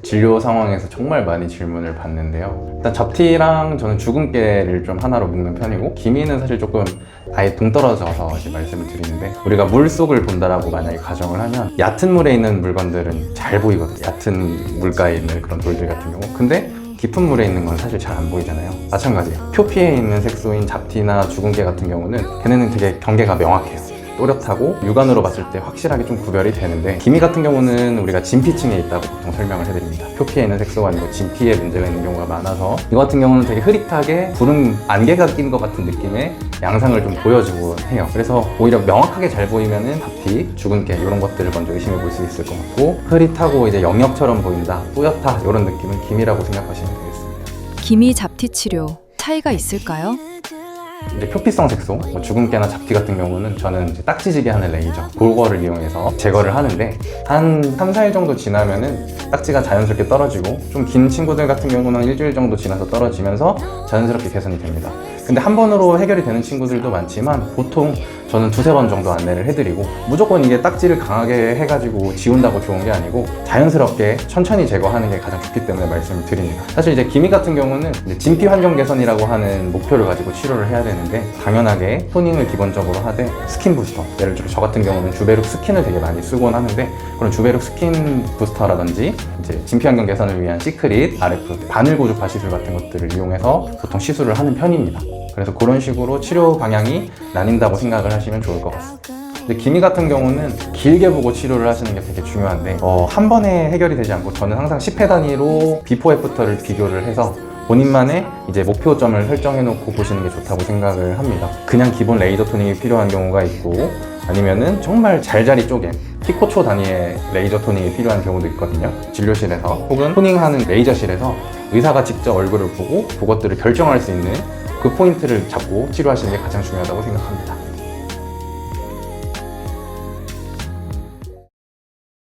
진료 상황에서 정말 많이 질문을 받는데요. 일단 잡티랑 저는 주근깨를 좀 하나로 묶는 편이고, 기미는 사실 조금 아예 동떨어져서 이제 말씀을 드리는데, 우리가 물속을 본다라고 만약에 가정을 하면 얕은 물에 있는 물건들은 잘 보이거든요. 얕은 물가에 있는 그런 돌들 같은 경우. 근데 깊은 물에 있는 건 사실 잘 안 보이잖아요. 마찬가지예요. 표피에 있는 색소인 잡티나 주근깨 같은 경우는 걔네는 되게 경계가 명확해요. 또렷하고 육안으로 봤을 때 확실하게 좀 구별이 되는데, 기미 같은 경우는 우리가 진피층에 있다고 보통 설명을 해드립니다. 표피에 있는 색소가 아니고 진피에 문제가 있는 경우가 많아서, 이거 같은 경우는 되게 흐릿하게 구름 안개가 낀 것 같은 느낌의 양상을 좀 보여주곤 해요. 그래서 오히려 명확하게 잘 보이면은 잡티, 주근깨 이런 것들을 먼저 의심해 볼 수 있을 것 같고, 흐릿하고 이제 영역처럼 보인다, 뿌옇다 이런 느낌은 기미라고 생각하시면 되겠습니다. 기미 잡티 치료 차이가 있을까요? 이제 표피성 색소, 뭐 주근깨나 잡티 같은 경우는 저는 이제 딱지지게 하는 레이저, 그거를 이용해서 제거를 하는데, 한 3, 4일 정도 지나면은 딱지가 자연스럽게 떨어지고, 좀 긴 친구들 같은 경우는 일주일 정도 지나서 떨어지면서 자연스럽게 개선이 됩니다. 근데 한 번으로 해결이 되는 친구들도 많지만, 보통 저는 2, 3번 정도 안내를 해드리고, 무조건 이게 딱지를 강하게 해가지고 지운다고 좋은 게 아니고 자연스럽게 천천히 제거하는 게 가장 좋기 때문에 말씀을 드립니다. 사실 이제 기미 같은 경우는 이제 진피 환경 개선이라고 하는 목표를 가지고 치료를 해야 되는데, 당연하게 토닝을 기본적으로 하되 스킨 부스터, 예를 들어 저 같은 경우는 주베룩 스킨을 되게 많이 쓰곤 하는데, 그런 주베룩 스킨 부스터라든지 이제 진피 환경 개선을 위한 시크릿, RF, 바늘 고주파 시술 같은 것들을 이용해서 보통 시술을 하는 편입니다. 그래서 그런 식으로 치료 방향이 나뉜다고 생각을 하시면 좋을 것 같습니다. 근데 기미 같은 경우는 길게 보고 치료를 하시는 게 되게 중요한데, 한 번에 해결이 되지 않고, 저는 항상 10회 단위로 비포 애프터를 비교를 해서 본인만의 이제 목표점을 설정해 놓고 보시는 게 좋다고 생각을 합니다. 그냥 기본 레이저 토닝이 필요한 경우가 있고, 아니면은 정말 잘자리 쪼갠 피코초 단위의 레이저 토닝이 필요한 경우도 있거든요. 진료실에서 혹은 토닝하는 레이저실에서 의사가 직접 얼굴을 보고 그것들을 결정할 수 있는 그 포인트를 잡고 치료하시는 게 가장 중요하다고 생각합니다.